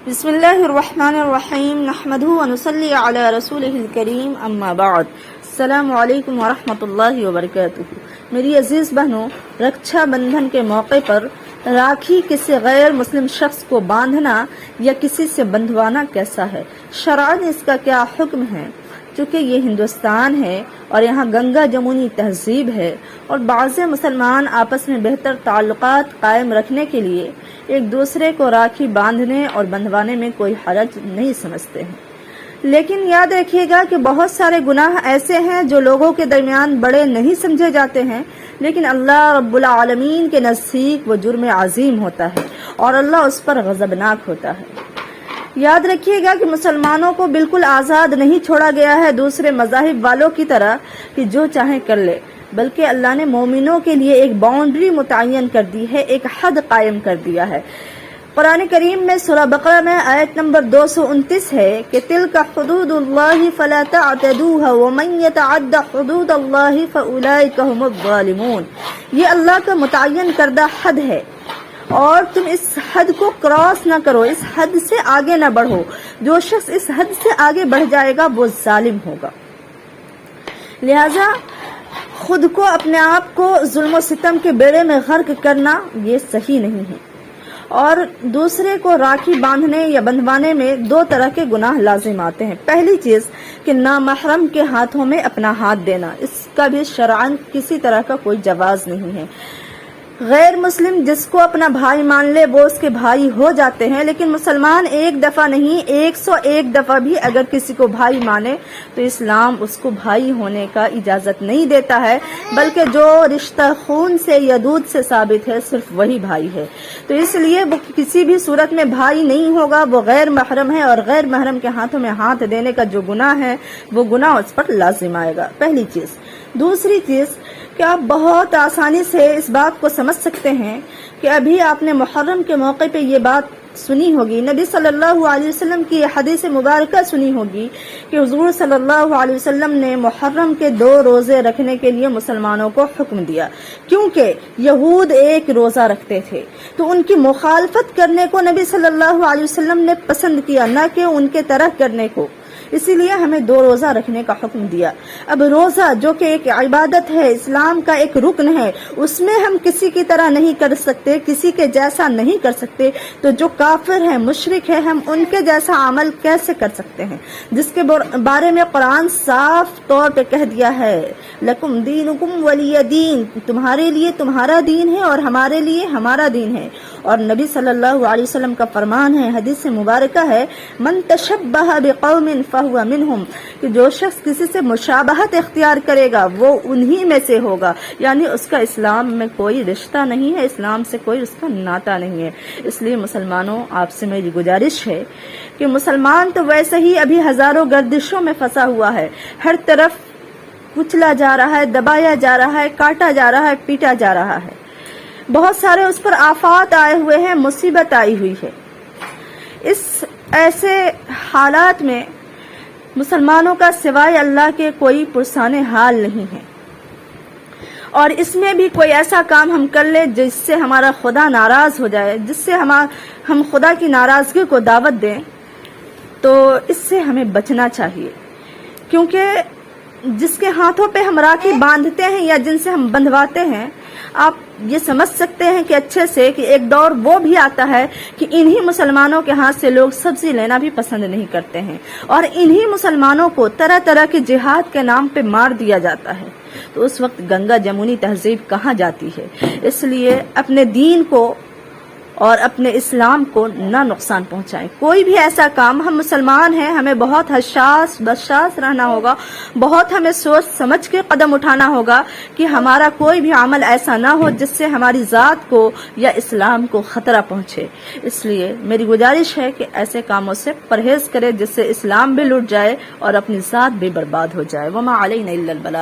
بسم اللہ الرحمن الرحیم نحمده ونصلی علی رسولہ الکریم اما بعد السلام علیکم ورحمۃ اللہ وبرکاتہ۔ میری عزیز بہنوں، رکشا بندھن کے موقع پر راکھی کسی غیر مسلم شخص کو باندھنا یا کسی سے بندھوانا کیسا ہے؟ شرعاً اس کا کیا حکم ہے؟ چونکہ یہ ہندوستان ہے اور یہاں گنگا جمونی تہذیب ہے اور بعض مسلمان آپس میں بہتر تعلقات قائم رکھنے کے لیے ایک دوسرے کو راکھی باندھنے اور بندھوانے میں کوئی حرج نہیں سمجھتے ہیں، لیکن یاد رکھیے گا کہ بہت سارے گناہ ایسے ہیں جو لوگوں کے درمیان بڑے نہیں سمجھے جاتے ہیں، لیکن اللہ رب العالمین کے نزدیک وہ جرم عظیم ہوتا ہے اور اللہ اس پر غضبناک ہوتا ہے۔ یاد رکھیے گا کہ مسلمانوں کو بالکل آزاد نہیں چھوڑا گیا ہے دوسرے مذاہب والوں کی طرح کہ جو چاہیں کر لے، بلکہ اللہ نے مومنوں کے لیے ایک باؤنڈری متعین کر دی ہے، ایک حد قائم کر دیا ہے۔ قرآن کریم میں سورہ بقرہ میں آیت نمبر 229 ہے کہ تلک حدود اللہ فلا تعتدوها ومن يتعد حدود اللہ فاولئک هم الظالمون۔ یہ اللہ کا متعین کردہ حد ہے اور تم اس حد کو کراس نہ کرو، اس حد سے آگے نہ بڑھو۔ جو شخص اس حد سے آگے بڑھ جائے گا وہ ظالم ہوگا۔ لہذا خود کو اپنے آپ کو ظلم و ستم کے بیڑے میں غرق کرنا یہ صحیح نہیں ہے۔ اور دوسرے کو راکھی باندھنے یا بندھوانے میں دو طرح کے گناہ لازم آتے ہیں۔ پہلی چیز کہ نامحرم کے ہاتھوں میں اپنا ہاتھ دینا، اس کا بھی شرعاً کسی طرح کا کوئی جواز نہیں ہے۔ غیر مسلم جس کو اپنا بھائی مان لے وہ اس کے بھائی ہو جاتے ہیں، لیکن مسلمان ایک دفعہ نہیں 101 دفعہ بھی اگر کسی کو بھائی مانے تو اسلام اس کو بھائی ہونے کا اجازت نہیں دیتا ہے، بلکہ جو رشتہ خون سے یا دودھ سے ثابت ہے صرف وہی بھائی ہے۔ تو اس لیے وہ کسی بھی صورت میں بھائی نہیں ہوگا، وہ غیر محرم ہے، اور غیر محرم کے ہاتھوں میں ہاتھ دینے کا جو گناہ ہے وہ گناہ اس پر لازم آئے گا، پہلی چیز۔ دوسری چیز کہ آپ بہت آسانی سے اس بات کو سمجھ سکتے ہیں کہ ابھی آپ نے محرم کے موقع پہ یہ بات سنی ہوگی، نبی صلی اللہ علیہ وسلم کی حدیث مبارکہ سنی ہوگی کہ حضور صلی اللہ علیہ وسلم نے محرم کے 2 روزے رکھنے کے لیے مسلمانوں کو حکم دیا، کیونکہ یہود ایک روزہ رکھتے تھے تو ان کی مخالفت کرنے کو نبی صلی اللہ علیہ وسلم نے پسند کیا، نہ کہ ان کے طرح کرنے کو، اسی لیے ہمیں 2 روزہ رکھنے کا حکم دیا۔ اب روزہ جو کہ ایک عبادت ہے، اسلام کا ایک رکن ہے، اس میں ہم کسی کی طرح نہیں کر سکتے، کسی کے جیسا نہیں کر سکتے، تو جو کافر ہیں، مشرک ہیں، ہم ان کے جیسا عمل کیسے کر سکتے ہیں، جس کے بارے میں قرآن صاف طور پہ کہہ دیا ہے لکم دینکم ولی دین، تمہارے لیے تمہارا دین ہے اور ہمارے لیے ہمارا دین ہے۔ اور نبی صلی اللہ علیہ وسلم کا فرمان ہے، حدیث مبارکہ ہے، من تشبہ بقوم فہو منہم، کہ جو شخص کسی سے مشابہت اختیار کرے گا وہ انہی میں سے ہوگا، یعنی اس کا اسلام میں کوئی رشتہ نہیں ہے، اسلام سے کوئی اس کا ناطہ نہیں ہے۔ اس لیے مسلمانوں، آپ سے میری گزارش ہے کہ مسلمان تو ویسے ہی ابھی ہزاروں گردشوں میں پھنسا ہوا ہے، ہر طرف کچلا جا رہا ہے، دبایا جا رہا ہے، کاٹا جا رہا ہے، پیٹا جا رہا ہے، بہت سارے اس پر آفات آئے ہوئے ہیں، مصیبت آئی ہوئی ہے۔ اس ایسے حالات میں مسلمانوں کا سوائے اللہ کے کوئی پرسان حال نہیں ہے، اور اس میں بھی کوئی ایسا کام ہم کر لیں جس سے ہمارا خدا ناراض ہو جائے، جس سے ہم خدا کی ناراضگی کو دعوت دیں، تو اس سے ہمیں بچنا چاہیے، کیونکہ جس کے ہاتھوں پہ ہم راکھی باندھتے ہیں یا جن سے ہم بندھواتے ہیں، آپ یہ سمجھ سکتے ہیں کہ اچھے سے کہ ایک دور وہ بھی آتا ہے کہ انہی مسلمانوں کے ہاتھ سے لوگ سبزی لینا بھی پسند نہیں کرتے ہیں، اور انہی مسلمانوں کو طرح طرح کے جہاد کے نام پہ مار دیا جاتا ہے، تو اس وقت گنگا جمونی تہذیب کہاں جاتی ہے؟ اس لیے اپنے دین کو اور اپنے اسلام کو نہ نقصان پہنچائیں۔ کوئی بھی ایسا کام، ہم مسلمان ہیں، ہمیں بہت حساس بشاس رہنا ہوگا، بہت ہمیں سوچ سمجھ کے قدم اٹھانا ہوگا کہ ہمارا کوئی بھی عمل ایسا نہ ہو جس سے ہماری ذات کو یا اسلام کو خطرہ پہنچے۔ اس لیے میری گزارش ہے کہ ایسے کاموں سے پرہیز کرے جس سے اسلام بھی لٹ جائے اور اپنی ذات بھی برباد ہو جائے۔ وما علینا الا البلاغ۔